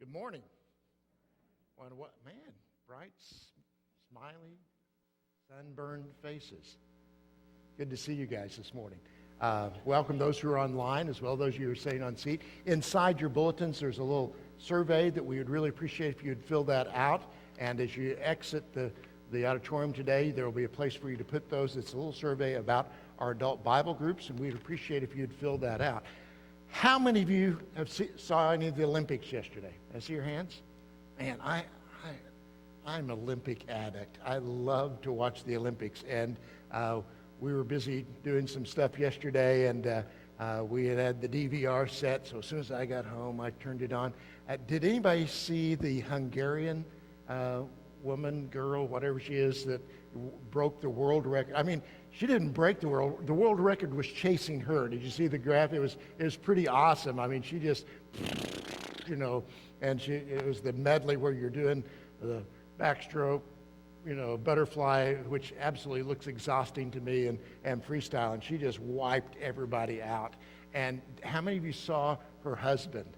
Good morning. What man? Bright, smiley, sunburned faces. Good to see you guys this morning. Welcome those who are online, as well as those of you who are sitting on seat. Inside your bulletins, there's a little survey that we would really appreciate if you'd fill that out. And as you exit the auditorium today, there will be a place for you to put those. It's a little survey about our adult Bible groups, and we'd appreciate if you'd fill that out. How many of you have saw any of the Olympics yesterday? I see your hands. Man, I'm an Olympic addict. I love to watch the Olympics, and we were busy doing some stuff yesterday, and we had the DVR set, so as soon as I got home, I turned it on. Did anybody see the Hungarian woman, girl, whatever she is, that broke the world record? I mean, she didn't break the world record was chasing her. Did you see the graph? It was pretty awesome. I mean, she just, and it was the medley where you're doing the backstroke, butterfly, which absolutely looks exhausting to me, and freestyle, and she just wiped everybody out. And how many of you saw her husband?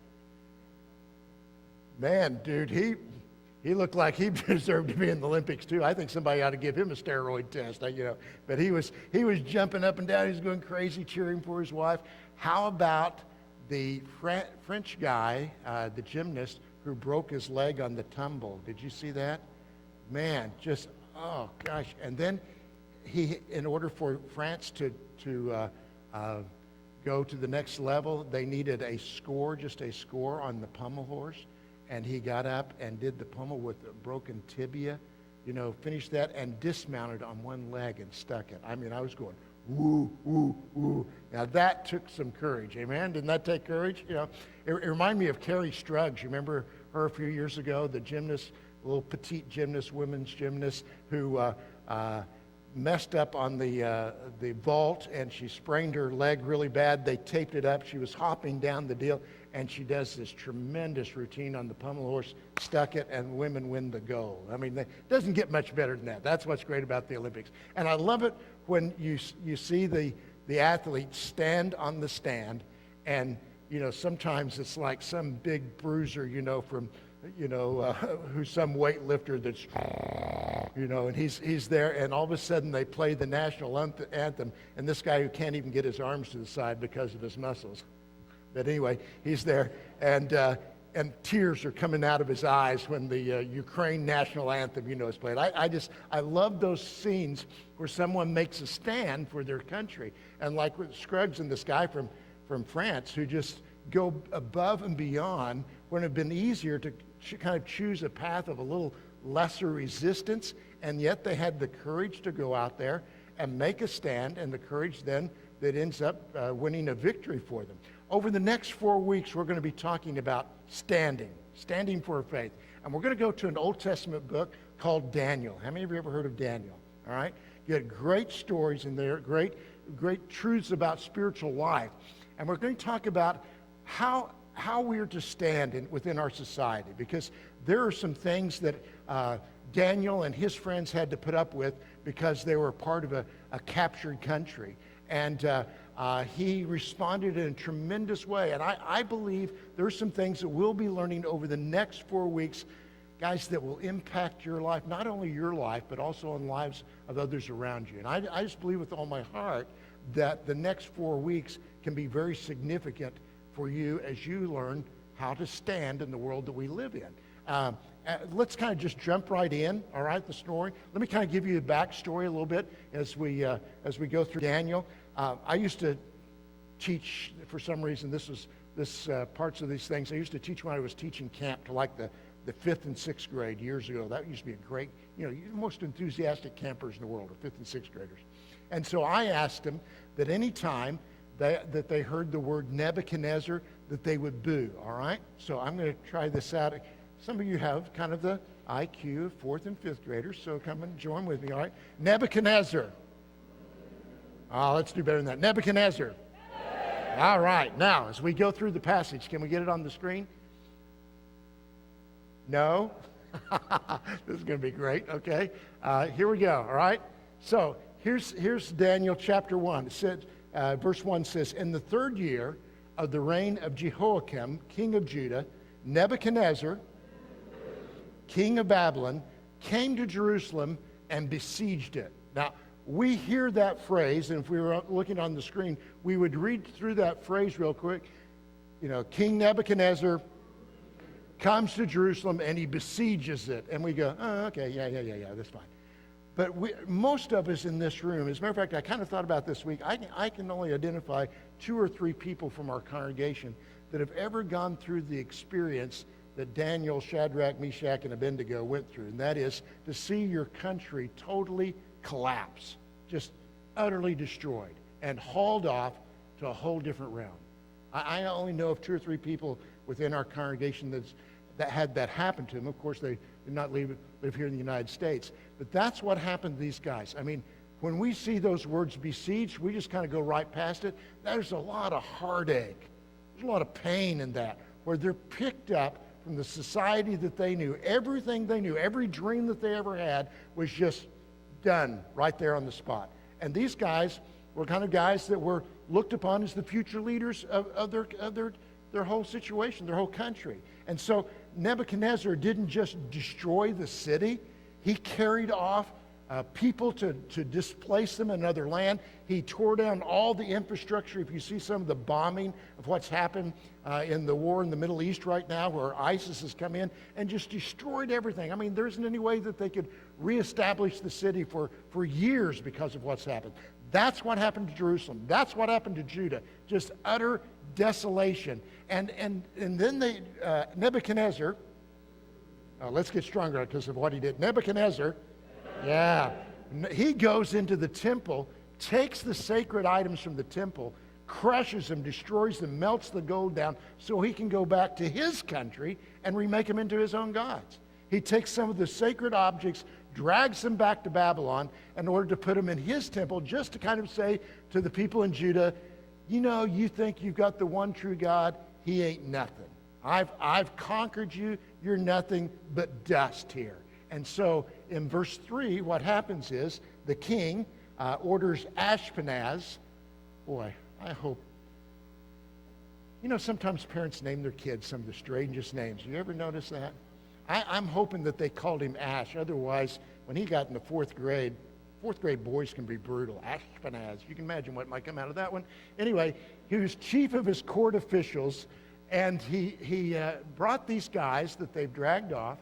Man, dude, he looked like he deserved to be in the Olympics too. I think somebody ought to give him a steroid test, But he was jumping up and down. He was going crazy, cheering for his wife. How about the French guy, the gymnast, who broke his leg on the tumble? Did you see that? Man, just, oh gosh. And then in order for France to go to the next level, they needed just a score on the pommel horse. And he got up and did the pommel with a broken tibia, finished that and dismounted on one leg and stuck it. I mean, I was going, woo, woo, woo. Now that took some courage, amen? Didn't that take courage? It reminded me of Carrie Struggs. You remember her a few years ago, the gymnast, little petite gymnast, women's gymnast, who messed up on the vault, and she sprained her leg really bad. They taped it up. She was hopping down the deal, and she does this tremendous routine on the pommel horse, stuck it, and women win the gold. I mean, it doesn't get much better than that. That's what's great about the Olympics. And I love it when you see the athletes stand on the stand, and sometimes it's like some big bruiser, from who's some weightlifter that's, and he's there, and all of a sudden they play the national anthem, and this guy who can't even get his arms to the side because of his muscles. But anyway, he's there, and tears are coming out of his eyes when the Ukraine national anthem, is played. I love those scenes where someone makes a stand for their country, and like with Scruggs and this guy from France who just go above and beyond when it would have been easier to kind of choose a path of a little lesser resistance, and yet they had the courage to go out there and make a stand, and the courage then that ends up winning a victory for them. Over the next 4 weeks, we're going to be talking about standing for our faith. And we're going to go to an Old Testament book called Daniel. How many of you ever heard of Daniel? All right? You had great stories in there, great truths about spiritual life. And we're going to talk about how we are to stand within our society, because there are some things that Daniel and his friends had to put up with because they were part of a captured country. And he responded in a tremendous way. And I believe there are some things that we'll be learning over the next 4 weeks, guys, that will impact your life, not only your life, but also on lives of others around you. And I just believe with all my heart that the next 4 weeks can be very significant for you as you learn how to stand in the world that we live in. Let's kind of just jump right in, all right, the story. Let me kind of give you the backstory a little bit as we go through Daniel. I used to teach, for some reason, parts of these things. I used to teach when I was teaching camp to like the 5th and 6th grade years ago. That used to be a great, the most enthusiastic campers in the world are 5th and 6th graders. And so I asked them that any time that they heard the word Nebuchadnezzar, that they would boo, all right? So I'm going to try this out. Some of you have kind of the IQ of 4th and 5th graders, so come and join with me, all right? Nebuchadnezzar. Let's do better than that. Nebuchadnezzar. All right. Now, as we go through the passage, can we get it on the screen? No? This is going to be great. Okay. Here we go. All right. So here's Daniel chapter 1. It says, verse 1 says, "In the 3rd year of the reign of Jehoiakim, king of Judah, Nebuchadnezzar, king of Babylon, came to Jerusalem and besieged it. Now, we hear that phrase, and if we were looking on the screen, we would read through that phrase real quick. King Nebuchadnezzar comes to Jerusalem and he besieges it. And we go, oh, okay, yeah, that's fine. But most of us in this room, as a matter of fact, I kind of thought about this week, I can only identify 2 or 3 people from our congregation that have ever gone through the experience that Daniel, Shadrach, Meshach, and Abednego went through, and that is to see your country totally collapse, just utterly destroyed, and hauled off to a whole different realm. I only know of 2 or 3 people within our congregation that had that happen to them. Of course, they did not live here in the United States. But that's what happened to these guys. I mean, when we see those words besieged, we just kind of go right past it. There's a lot of heartache. There's a lot of pain in that, where they're picked up from the society that they knew. Everything they knew, every dream that they ever had was just done right there on the spot. And these guys were kind of guys that were looked upon as the future leaders of their whole situation, their whole country. And so Nebuchadnezzar didn't just destroy the city. He carried off people to displace them in another land. He tore down all the infrastructure. If you see some of the bombing of what's happened in the war in the Middle East right now, where ISIS has come in and just destroyed everything. I mean, there isn't any way that they could reestablish the city for years because of what's happened. That's what happened to Jerusalem. That's what happened to Judah. Just utter desolation. And then Nebuchadnezzar, let's get stronger because of what he did. Nebuchadnezzar, he goes into the temple, takes the sacred items from the temple, crushes them, destroys them, melts the gold down so he can go back to his country and remake them into his own gods. He takes some of the sacred objects, drags them back to Babylon in order to put them in his temple, just to kind of say to the people in Judah, you think you've got the one true God, he ain't nothing. I've conquered you, you're nothing but dust here. And so in verse 3, what happens is the king orders Ashpenaz. Boy, I hope. Sometimes parents name their kids some of the strangest names. You ever notice that? I'm hoping that they called him Ash. Otherwise, when he got into 4th grade boys can be brutal. Ashpenaz. You can imagine what might come out of that one. Anyway, he was chief of his court officials, and he brought these guys that they've dragged off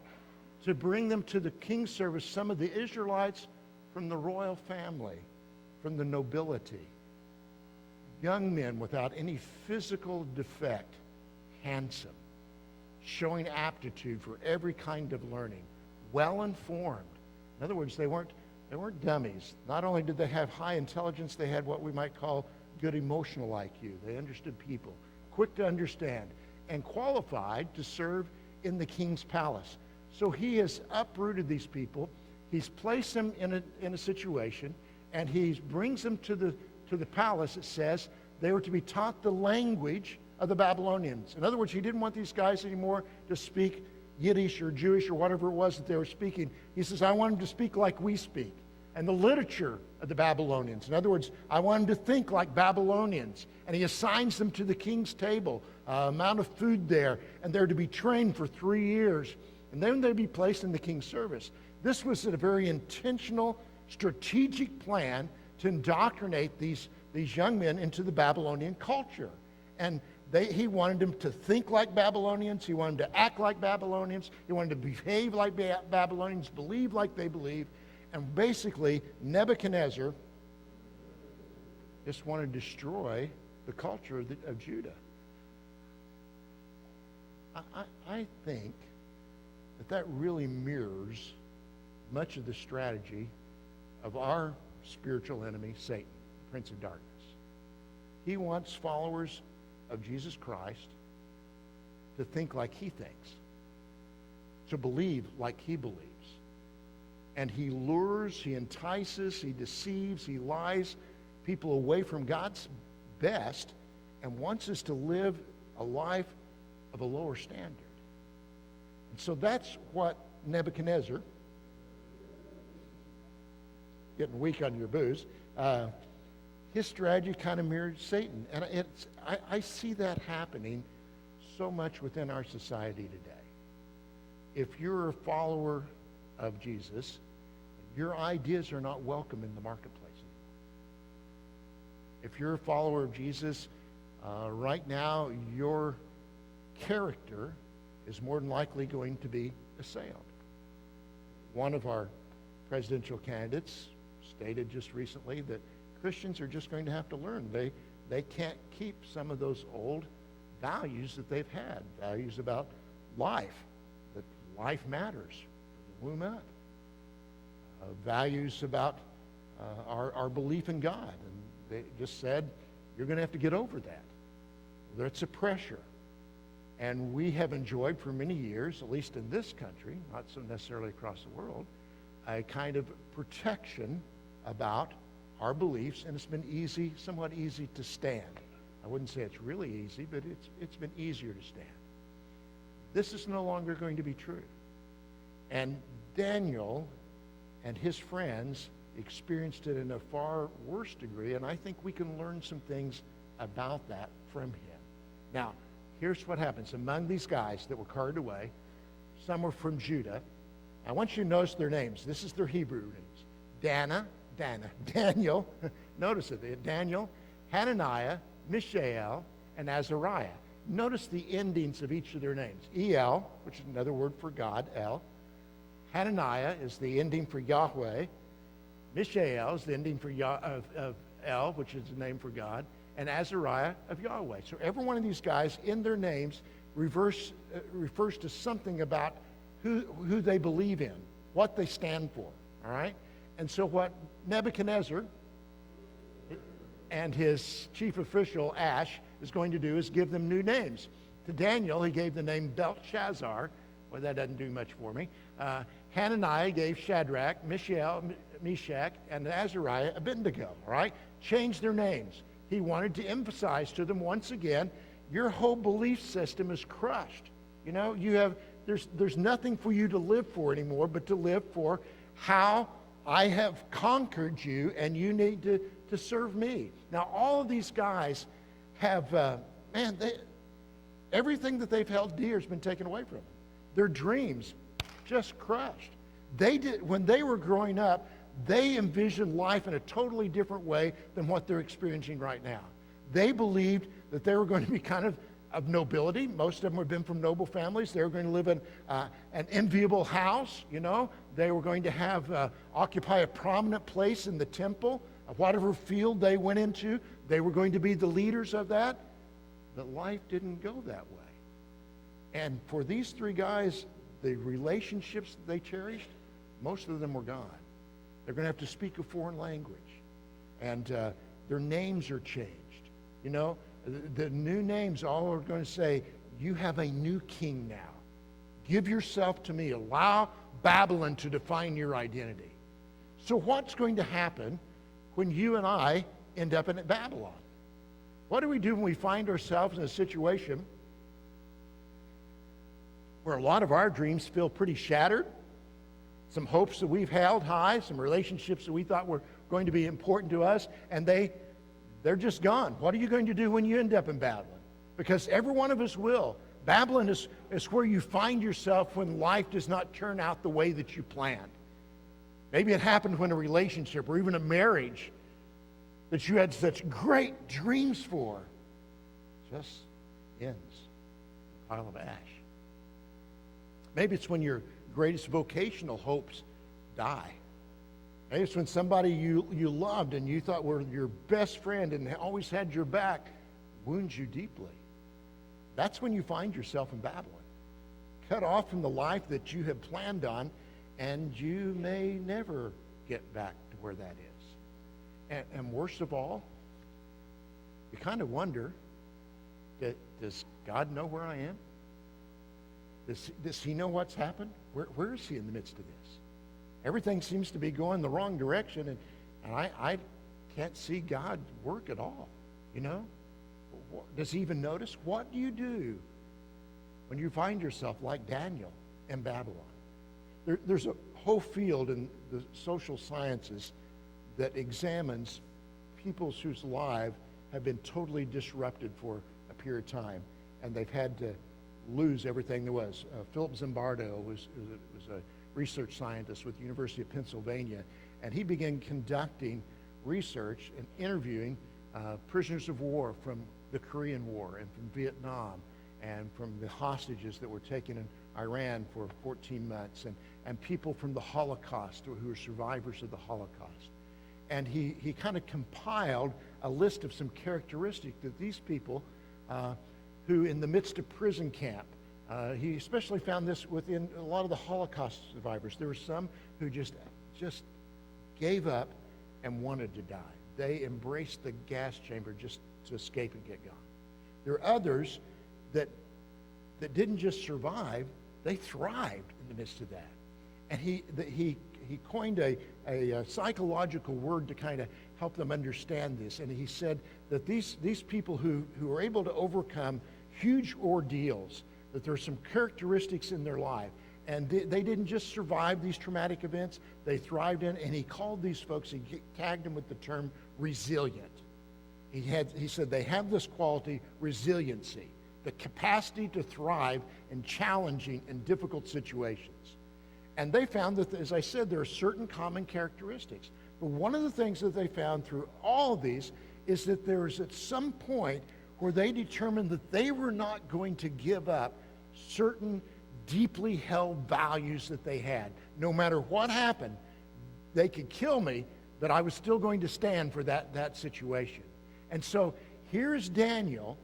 to bring them to the king's service, some of the Israelites from the royal family, from the nobility. Young men without any physical defect, handsome, showing aptitude for every kind of learning, well-informed. In other words, they weren't dummies. Not only did they have high intelligence, they had what we might call good emotional IQ. They understood people, quick to understand, and qualified to serve in the king's palace. So he has uprooted these people. He's placed them in a situation, and he brings them to the palace. It says they were to be taught the language of the Babylonians. In other words, he didn't want these guys anymore to speak Yiddish or Jewish or whatever it was that they were speaking. He says, I want them to speak like we speak, and the literature of the Babylonians. In other words, I want them to think like Babylonians. And he assigns them to the king's table, amount of food there, and they're to be trained for 3 years. And then they'd be placed in the king's service. This was a very intentional, strategic plan to indoctrinate these young men into the Babylonian culture. And he wanted them to think like Babylonians. He wanted them to act like Babylonians. He wanted them to behave like Babylonians, believe like they believe. And basically, Nebuchadnezzar just wanted to destroy the culture of Judah. I think that really mirrors much of the strategy of our spiritual enemy, Satan, the Prince of Darkness. He wants followers of Jesus Christ to think like he thinks, to believe like he believes. And he lures, he entices, he deceives, he lies people away from God's best and wants us to live a life of a lower standard. And so that's what Nebuchadnezzar, getting weak on your booze, his strategy kind of mirrored Satan. And I see that happening so much within our society today. If you're a follower of Jesus, your ideas are not welcome in the marketplace anymore. If you're a follower of Jesus, right now your character is more than likely going to be assailed. One of our presidential candidates stated just recently that Christians are just going to have to learn. They can't keep some of those old values that they've had, values about life, that life matters from the womb up, values about our belief in God. And they just said, you're going to have to get over that. That's a pressure. And we have enjoyed for many years, at least in this country, not so necessarily across the world, a kind of protection about our beliefs, and it's been easy, somewhat easy to stand. I wouldn't say it's really easy, but it's been easier to stand. This is no longer going to be true. And Daniel and his friends experienced it in a far worse degree, and I think we can learn some things about that from him. Now, here's what happens. Among these guys that were carried away, some were from Judah. I want you to notice their names. This is their Hebrew names. Daniel, notice it, Daniel, Hananiah, Mishael, and Azariah. Notice the endings of each of their names. El, which is another word for God, El. Hananiah is the ending for Yahweh. Mishael is the ending for of El, which is the name for God. And Azariah of Yahweh. So every one of these guys in their names refers to something about who they believe in, what they stand for, all right? And so what Nebuchadnezzar and his chief official, Ash, is going to do is give them new names. To Daniel, he gave the name Belshazzar. Well, that doesn't do much for me. Hananiah gave Shadrach, Mishael, Meshach, and Azariah Abednego, all right? Changed their names. He wanted to emphasize to them once again, your whole belief system is crushed. You know, there's nothing for you to live for anymore but to live for how I have conquered you, and you need to serve me. Now, all of these guys have, everything that they've held dear has been taken away from them. Their dreams just crushed. When they were growing up, they envisioned life in a totally different way than what they're experiencing right now. They believed that they were going to be kind of nobility. Most of them had been from noble families. They were going to live in an enviable house, you know. They were going to have occupy a prominent place in the temple. Whatever field they went into, they were going to be the leaders of that. But life didn't go that way. And for these three guys, the relationships that they cherished, most of them were gone. They're going to have to speak a foreign language. And their names are changed. You know, the new names all are going to say, you have a new king now. Give yourself to me. Allow Babylon to define your identity. So what's going to happen when you and I end up in Babylon? What do we do when we find ourselves in a situation where a lot of our dreams feel pretty shattered? Some hopes that we've held high, some relationships that we thought were going to be important to us, and they're just gone. What are you going to do when you end up in Babylon? Because every one of us will. Babylon is where you find yourself when life does not turn out the way that you planned. Maybe it happened when a relationship or even a marriage that you had such great dreams for just ends in a pile of ash. Maybe it's when your greatest vocational hopes die. Maybe it's when somebody you loved and you thought were your best friend and always had your back wounds you deeply. That's when you find yourself in Babylon, cut off from the life that you have planned on, and you may never get back to where that is. And worst of all, you kind of wonder, does God know where I am? Does he know what's happened? Where is he in the midst of this? Everything seems to be going the wrong direction, and I can't see God work at all, you know? Does he even notice? What do you do when you find yourself like Daniel in Babylon? There's a whole field in the social sciences that examines people whose lives have been totally disrupted for a period of time, and they've had to lose everything there was. Philip Zimbardo was a research scientist with the University of Pennsylvania, and he began conducting research and interviewing prisoners of war from the Korean War and from Vietnam and from the hostages that were taken in Iran for 14 months and people from the Holocaust who were survivors of the Holocaust. And he kind of compiled a list of some characteristics that these people who in the midst of prison camp, he especially found this within a lot of the Holocaust survivors. There were some who just gave up and wanted to die. They embraced the gas chamber just to escape and get gone. There are others that didn't just survive, they thrived in the midst of that. And he coined a psychological word to kind of help them understand this. And he said that these people who are able to overcome huge ordeals, that there are some characteristics in their life. And they didn't just survive these traumatic events, they thrived in, and he called these folks, he tagged them with the term resilient. He said they have this quality, resiliency, the capacity to thrive in challenging and difficult situations. And they found that, as I said, there are certain common characteristics. But one of the things that they found through all of these is that there was at some point where they determined that they were not going to give up certain deeply held values that they had. No matter what happened, they could kill me, but I was still going to stand for that situation. And so here's Daniel,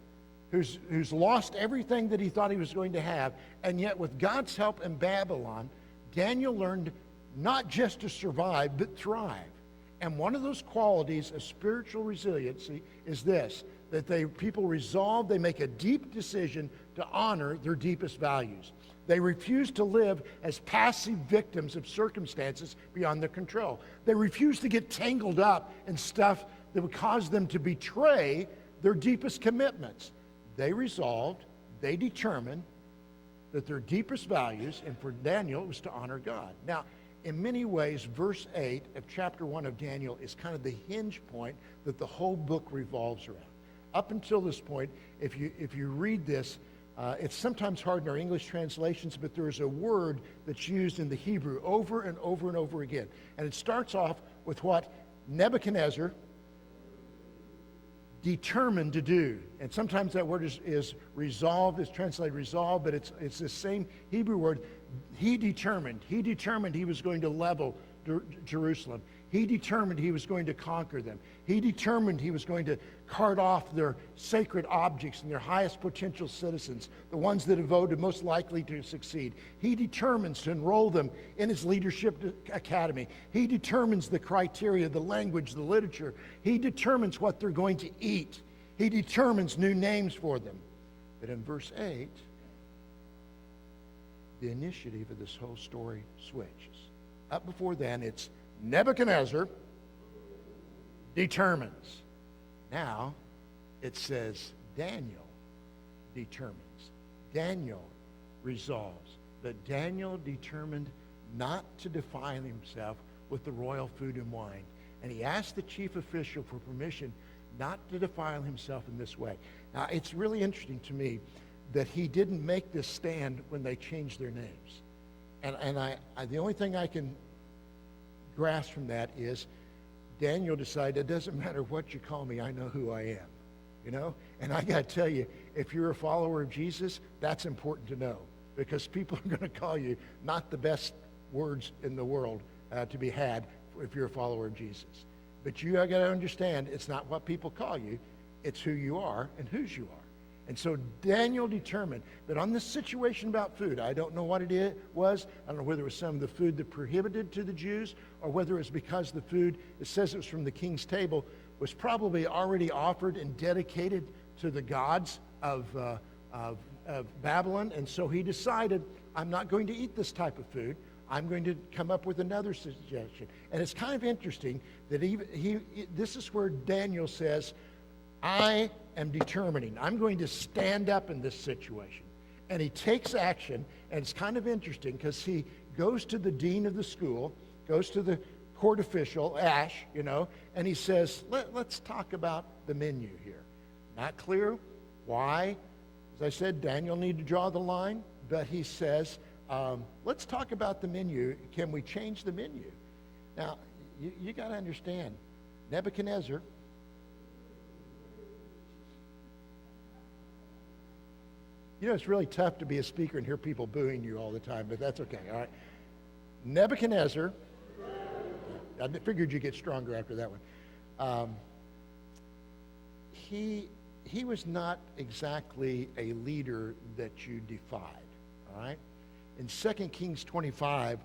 who's lost everything that he thought he was going to have, and yet with God's help in Babylon, Daniel learned not just to survive, but thrive. And one of those qualities of spiritual resiliency is this, that people resolve, they make a deep decision to honor their deepest values. They refuse to live as passive victims of circumstances beyond their control. They refuse to get tangled up in stuff that would cause them to betray their deepest commitments. They resolved, they determined that their deepest values, and for Daniel, it was to honor God. Now, in many ways, verse 8 of chapter 1 of Daniel is kind of the hinge point that the whole book revolves around. Up until this point, if you read this, it's sometimes hard in our English translations, but there is a word that's used in the Hebrew over and over and over again. And it starts off with what Nebuchadnezzar determined to do. And sometimes that word is resolved, is translated resolved, but it's the same Hebrew word. He determined he was going to level Jerusalem. He determined he was going to conquer them. He determined he was going to cart off their sacred objects and their highest potential citizens, the ones that have voted most likely to succeed. He determines to enroll them in his leadership academy. He determines the criteria, the language, the literature. He determines what they're going to eat. He determines new names for them. But in verse 8, the initiative of this whole story switches. Up before then, it's Nebuchadnezzar determines. Now, it says Daniel determines. Daniel resolves. But Daniel determined not to defile himself with the royal food and wine. And he asked the chief official for permission not to defile himself in this way. Now, it's really interesting to me that he didn't make this stand when they changed their names. And I the only thing I can grasp from that is Daniel decided it doesn't matter what you call me, I know who I am. You know? And I got to tell you, if you're a follower of Jesus, that's important to know, because people are going to call you not the best words in the world to be had if you're a follower of Jesus. But you got to understand, it's not what people call you, it's who you are and whose you are. And so Daniel determined that on this situation about food, I don't know what it was. I don't know whether it was some of the food that prohibited to the Jews, or whether it was because the food, it says it was from the king's table, was probably already offered and dedicated to the gods of Babylon. And so he decided, I'm not going to eat this type of food. I'm going to come up with another suggestion. And it's kind of interesting that this is where Daniel says, I am determining. I'm going to stand up in this situation. And he takes action, and it's kind of interesting because he goes to the dean of the school, goes to the court official, Ash, and he says, let's talk about the menu here. Not clear why As I said, Daniel needed to draw the line, but he says, let's talk about the menu. Can we change the menu? Now, you got to understand, Nebuchadnezzar, you know, it's really tough to be a speaker and hear people booing you all the time, but that's okay, all right? Nebuchadnezzar, I figured you'd get stronger after that one. He was not exactly a leader that you defied, all right? In 2 Kings 25,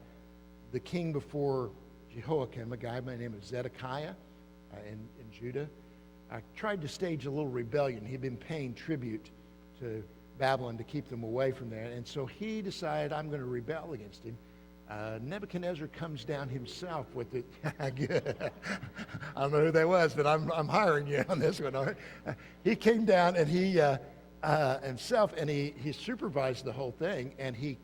the king before Jehoiakim, a guy by the name of Zedekiah in Judah, tried to stage a little rebellion. He'd been paying tribute to Babylon to keep them away from there. And so he decided, I'm going to rebel against him. Nebuchadnezzar comes down himself with it. I don't know who that was, but I'm hiring you on this one. All right? He came down and he himself, and he supervised the whole thing, and he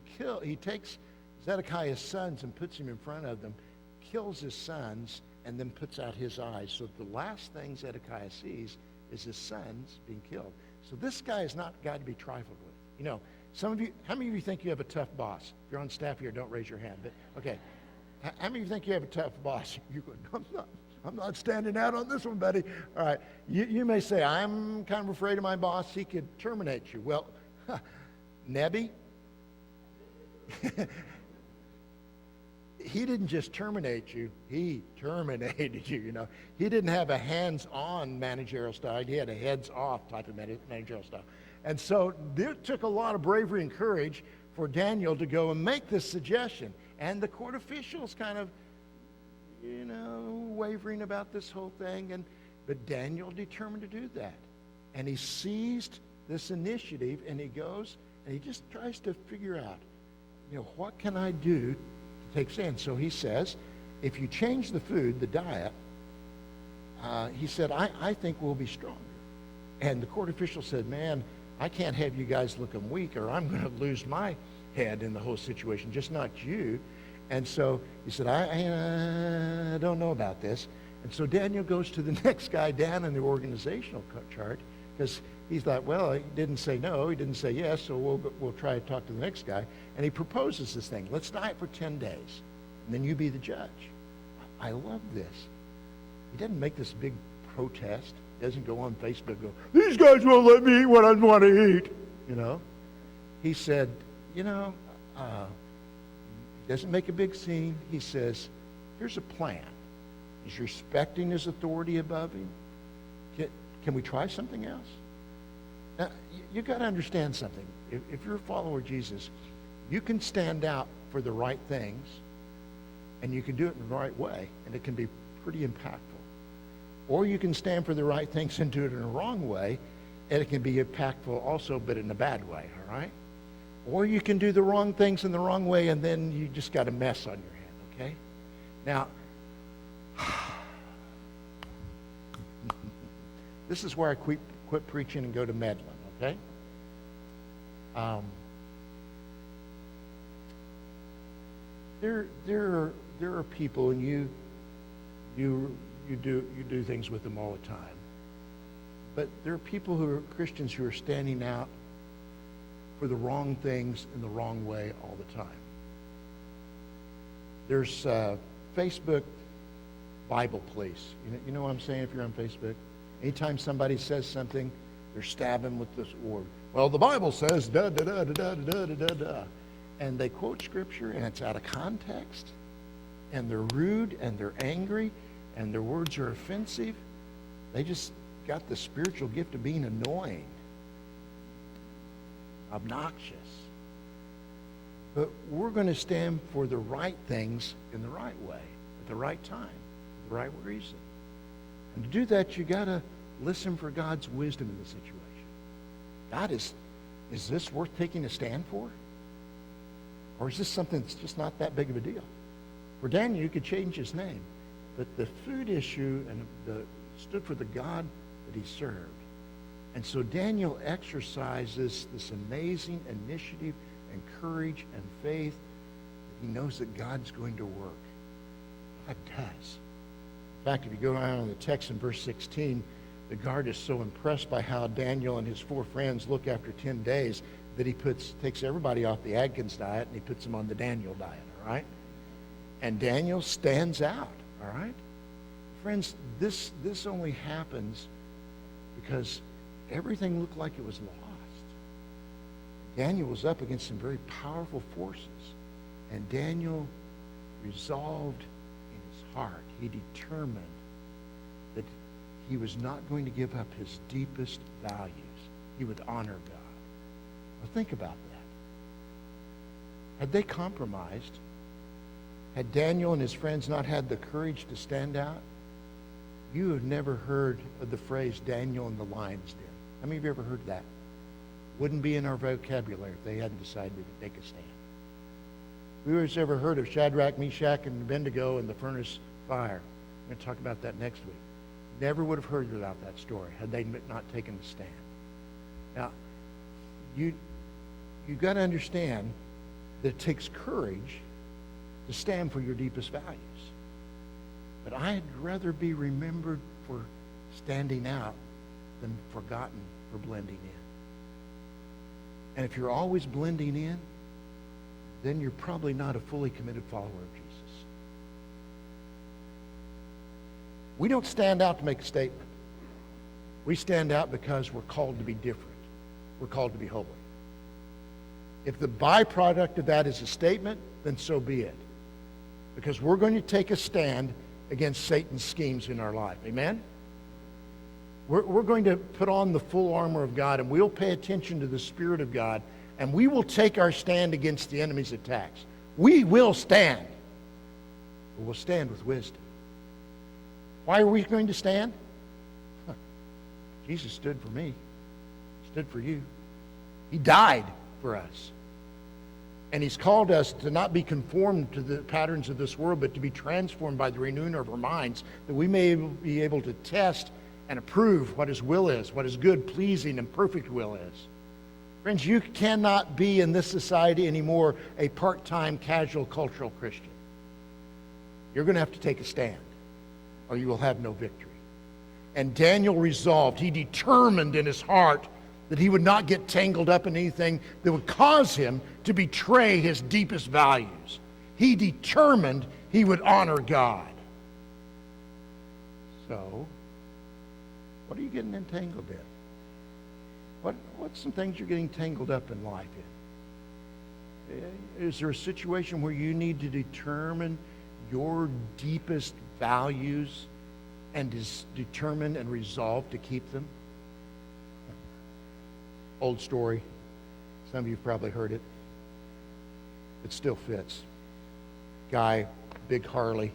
takes Zedekiah's sons and puts him in front of them, kills his sons, and then puts out his eyes. So the last thing Zedekiah sees is his sons being killed. So this guy is not a guy to be trifled with. You know, some of you, how many of you think you have a tough boss? If you're on staff here, don't raise your hand. But okay, how many of you think you have a tough boss? You go, I'm not standing out on this one, buddy. All right, you may say, I'm kind of afraid of my boss. He could terminate you. Well, Nebi, he didn't just terminate you, he terminated you, you know. He didn't have a hands-on managerial style. He had a heads-off type of managerial style. And so it took a lot of bravery and courage for Daniel to go and make this suggestion. And the court officials kind of, you know, wavering about this whole thing. But Daniel determined to do that. And he seized this initiative, and he goes and he just tries to figure out, you know, what can I do to take stand? So he says, if you change the food, the diet, he said, I think we'll be stronger. And the court official said, man, I can't have you guys looking weak, or I'm going to lose my head in the whole situation, just not you. And so he said, I don't know about this. And so Daniel goes to the next guy down in the organizational chart, because he thought, well, he didn't say no, he didn't say yes, so we'll try to talk to the next guy. And he proposes this thing. Let's diet for 10 days, and then you be the judge. I love this. He doesn't make this big protest. He doesn't go on Facebook and go, these guys won't let me eat what I want to eat. You know? He said, you know, doesn't make a big scene. He says, here's a plan. He's respecting his authority above him. Can we try something else? Now, you've got to understand something. If you're a follower of Jesus, you can stand out for the right things, and you can do it in the right way, and it can be pretty impactful. Or you can stand for the right things and do it in a wrong way, and it can be impactful also, but in a bad way, all right? Or you can do the wrong things in the wrong way, and then you just got a mess on your hand, okay? Now, this is where I quit preaching and go to meddling, okay? There are people, and you do things with them all the time. But there are people who are Christians who are standing out for the wrong things in the wrong way all the time. There's Facebook Bible police. You know what I'm saying if you're on Facebook? Anytime somebody says something, they're stabbing with this word. Well, the Bible says da da da da da da da da da. And they quote scripture, and it's out of context. And they're rude, and they're angry, and their words are offensive. They just got the spiritual gift of being annoying, obnoxious. But we're going to stand for the right things in the right way, at the right time, the right reason. And to do that, you got to listen for God's wisdom in the situation. God, is this worth taking a stand for? Or is this something that's just not that big of a deal? For Daniel, you could change his name. But the food issue stood for the God that he served. And so Daniel exercises this amazing initiative and courage and faith that he knows that God's going to work. God does. In fact, if you go down in the text in verse 16, the guard is so impressed by how Daniel and his 4 friends look after 10 days that he takes everybody off the Atkins diet and he puts them on the Daniel diet, all right? And Daniel stands out, all right? Friends, this only happens because everything looked like it was lost. Daniel was up against some very powerful forces, and Daniel resolved in his heart, he determined that he was not going to give up his deepest values. He would honor God. Now think about that. Had they compromised, had Daniel and his friends not had the courage to stand out, you have never heard of the phrase Daniel in the lion's den. How many of you ever heard that? Wouldn't be in our vocabulary if they hadn't decided to take a stand. Who has ever heard of Shadrach, Meshach, and Abednego in the furnace fire? We're going to talk about that next week. Never would have heard about that story had they not taken a stand. Now, you got to understand that it takes courage to stand for your deepest values. But I'd rather be remembered for standing out than forgotten for blending in. And if you're always blending in, then you're probably not a fully committed follower of Jesus. We don't stand out to make a statement. We stand out because we're called to be different. We're called to be holy. If the byproduct of that is a statement, then so be it. Because we're going to take a stand against Satan's schemes in our life. Amen? We're going to put on the full armor of God, and we'll pay attention to the Spirit of God, and we will take our stand against the enemy's attacks. We will stand. But we'll stand with wisdom. Why are we going to stand? Jesus stood for me. He stood for you. He died for us. And he's called us to not be conformed to the patterns of this world, but to be transformed by the renewing of our minds, that we may be able to test and approve what his will is, what his good, pleasing, and perfect will is. Friends, you cannot be in this society anymore a part-time, casual, cultural Christian. You're going to have to take a stand, or you will have no victory. And Daniel resolved, he determined in his heart that he would not get tangled up in anything that would cause him to betray his deepest values. He determined he would honor God. So, what are you getting entangled in? What's some things you're getting tangled up in life in? Is there a situation where you need to determine your deepest values and is determined and resolved to keep them? Old story. Some of you have probably heard it. It still fits. Guy, big Harley,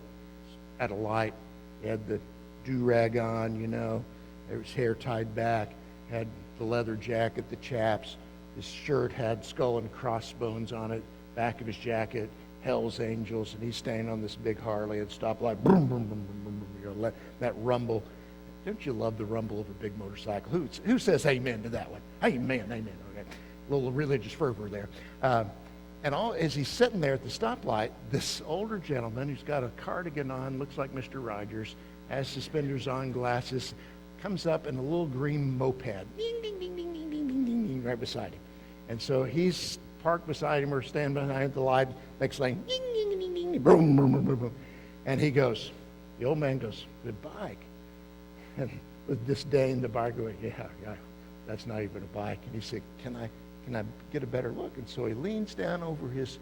at a light. He had the do-rag on, you know. His hair tied back. Had the leather jacket, the chaps. His shirt had skull and crossbones on it. Back of his jacket, Hell's Angels. And he's standing on this big Harley at stoplight. Boom, boom, boom, boom, boom, boom. You know, that rumble. Don't you love the rumble of a big motorcycle? Who says amen to that one? Amen, amen. Okay, a little religious fervor there. As he's sitting there at the stoplight, this older gentleman who's got a cardigan on, looks like Mr. Rogers, has suspenders on, glasses, comes up in a little green moped, ding, ding, ding, ding, ding, ding, ding, ding, ding, right beside him. And so he's parked beside him or standing behind the light, next lane, ding, ding, ding, ding, ding, boom, boom, boom, boom, boom. And the old man goes, good bike. And with disdain, the biker goes, yeah, that's not even a bike. And he said, can I get a better look? And so he leans down over his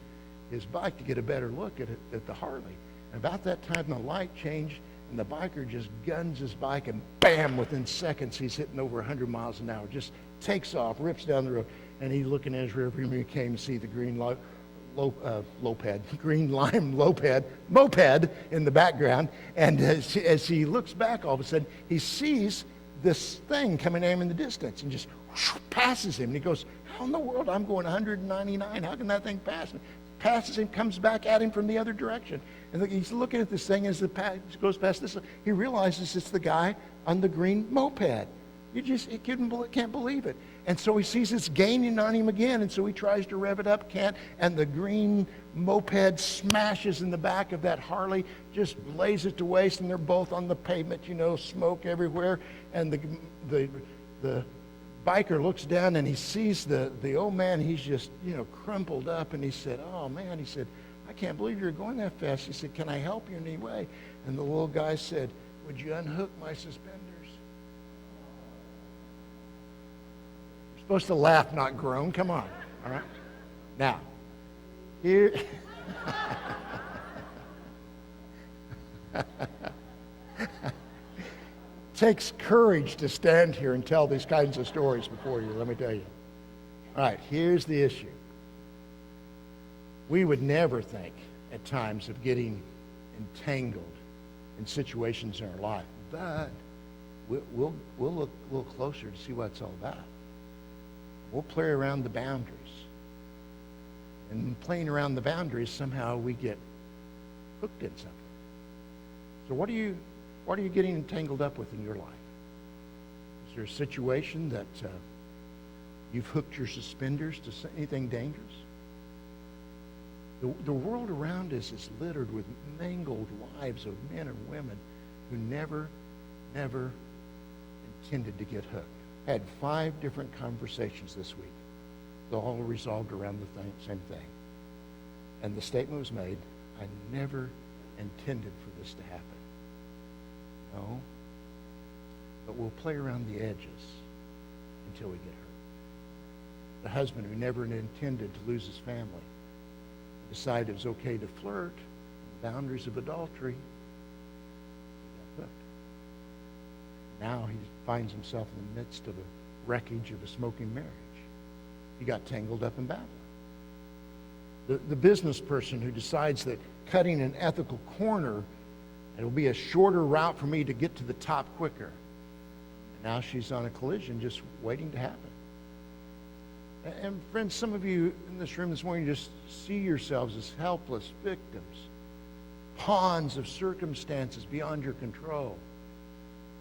bike to get a better look at the Harley. And about that time, the light changed, and the biker just guns his bike, and bam, within seconds, he's hitting over 100 miles an hour. Just takes off, rips down the road. And he's looking at his rearview mirror, came to see the green moped in the background. And as he looks back, all of a sudden, he sees this thing coming at him in the distance and just passes him. And he goes, how in the world? I'm going 199. How can that thing pass me? Passes him, comes back at him from the other direction. And he's looking at this thing as it goes past this. He realizes it's the guy on the green moped. He can't believe it. And so he sees it's gaining on him again, and so he tries to rev it up, can't, and the green moped smashes in the back of that Harley, just lays it to waste, and they're both on the pavement, smoke everywhere. And the biker looks down and he sees the old man. He's just, crumpled up, and he said, "Oh, man," he said, "I can't believe you're going that fast." He said, "Can I help you in any way?" And the little guy said, "Would you unhook my suspenders?" You're supposed to laugh, not groan. Come on, all right? Now, here... takes courage to stand here and tell these kinds of stories before you, let me tell you. All right, here's the issue. We would never think at times of getting entangled in situations in our life, but we'll look a little closer to see what it's all about. We'll play around the boundaries. And playing around the boundaries, somehow we get hooked in something. So what are you getting entangled up with in your life? Is there a situation that you've hooked your suspenders to anything dangerous? The world around us is littered with mangled lives of men and women who never intended to get hooked. I had 5 different conversations this week. They all resolved around the same thing. And the statement was made, "I never intended for this to happen." No, but we'll play around the edges until we get hurt. The husband who never intended to lose his family decided it was okay to flirt, the boundaries of adultery, he got hooked. Now he finds himself in the midst of a wreckage of a smoking marriage. He got tangled up in Babylon. The business person who decides that cutting an ethical corner, it'll be a shorter route for me to get to the top quicker. And now she's on a collision just waiting to happen. And friends, some of you in this room this morning just see yourselves as helpless victims, pawns of circumstances beyond your control,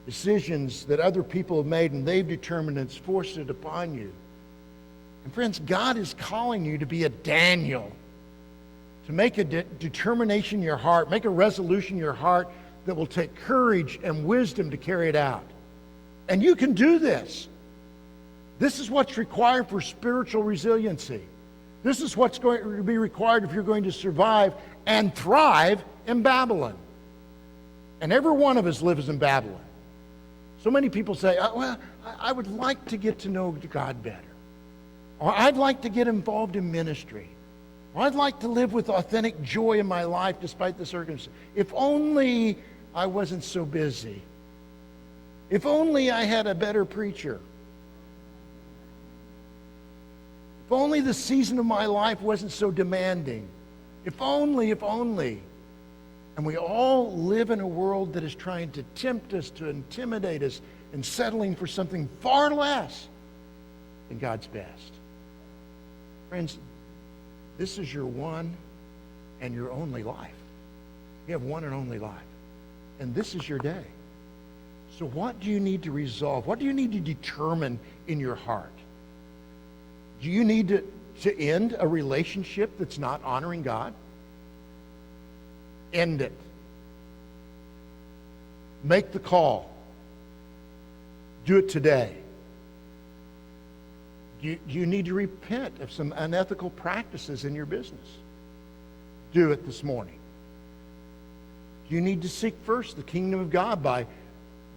decisions that other people have made and they've determined it's forced it upon you. And friends, God is calling you to be a Daniel, to make a determination in your heart, make a resolution in your heart that will take courage and wisdom to carry it out. And you can do this. This is what's required for spiritual resiliency. This is what's going to be required if you're going to survive and thrive in Babylon. And every one of us lives in Babylon. So many people say, "Well, I would like to get to know God better. Or I'd like to get involved in ministry. Or I'd like to live with authentic joy in my life despite the circumstances. If only I wasn't so busy. If only I had a better preacher. If only the season of my life wasn't so demanding. If only. And we all live in a world that is trying to tempt us, to intimidate us, and settling for something far less than God's best. Friends, this is your one and your only life. You have one and only life. And this is your day. So what do you need to resolve? What do you need to determine in your heart? Do you need to end a relationship that's not honoring God? End it. Make the call. Do it today. Do you need to repent of some unethical practices in your business? Do it this morning. Do you need to seek first the kingdom of God by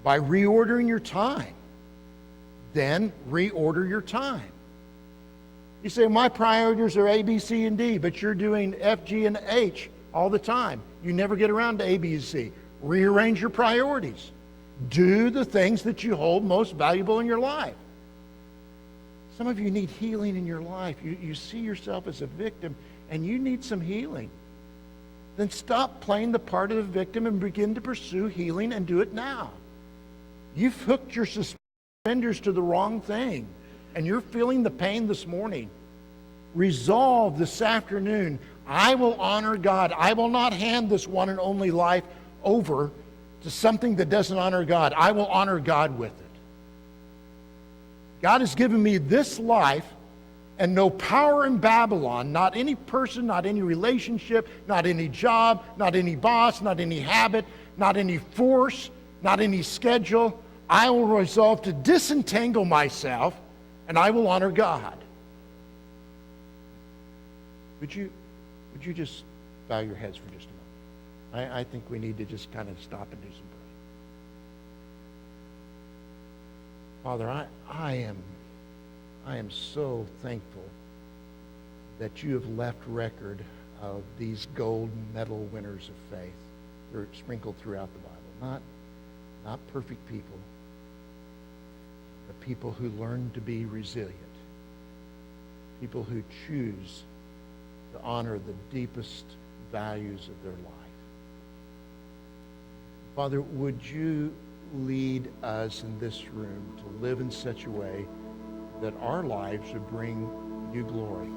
reordering your time? Then reorder your time. You say, "My priorities are A, B, C, and D," but you're doing F, G, and H all the time. You never get around to A, B, and C. Rearrange your priorities. Do the things that you hold most valuable in your life. Some of you need healing in your life. You see yourself as a victim, and you need some healing. Then stop playing the part of the victim and begin to pursue healing, and do it now. You've hooked your suspenders to the wrong thing, and you're feeling the pain this morning. Resolve this afternoon, I will honor God. I will not hand this one and only life over to something that doesn't honor God. I will honor God with it. God has given me this life, and no power in Babylon, not any person, not any relationship, not any job, not any boss, not any habit, not any force, not any schedule. I will resolve to disentangle myself, and I will honor God. Would you just bow your heads for just a moment? I think we need to just kind of stop and do some praying. Father, I am so thankful that you have left record of these gold medal winners of faith. They're sprinkled throughout the Bible. Not perfect people, but people who learn to be resilient. People who choose to honor the deepest values of their life. Father, would you lead us in this room to live in such a way that our lives would bring you glory?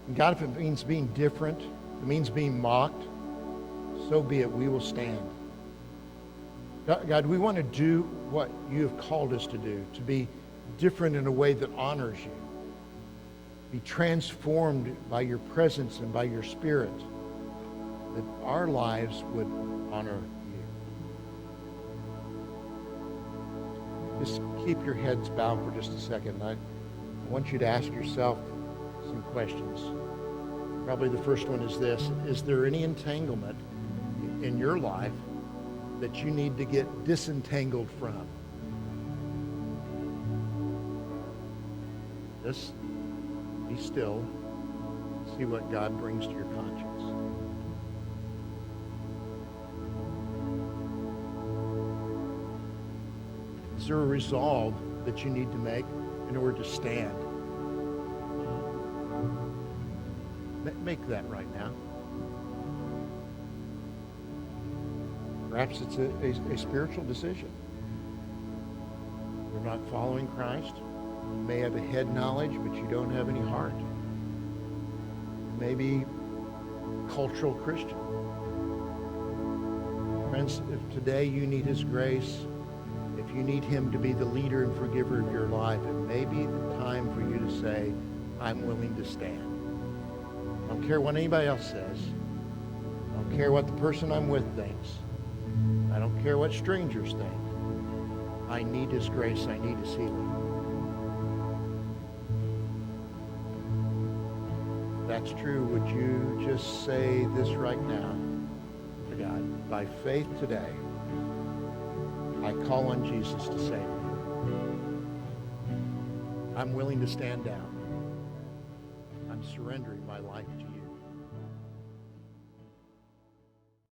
And God, if it means being different, if it means being mocked, so be it. We will stand. God, we want to do what you have called us to do, to be different in a way that honors you. Be transformed by your presence and by your Spirit, that our lives would honor you. Just keep your heads bowed for just a second. I want you to ask yourself some questions. Probably the first one is this: is there any entanglement in your life that you need to get disentangled from? Just be still. See what God brings to your conscience. Is there a resolve that you need to make in order to stand? Make that right now. Perhaps it's a spiritual decision. You're not following Christ. You may have a head knowledge, but you don't have any heart. You may be cultural Christian. Friends, if today you need his grace, if you need him to be the leader and forgiver of your life, it may be the time for you to say, I'm willing to stand. I don't care what anybody else says. I don't care what the person I'm with thinks. I don't care what strangers think. I need his grace. I need his healing. If that's true, would you just say this right now to God? By faith today, I call on Jesus to save me. I'm willing to stand down. I'm surrendering my life to you.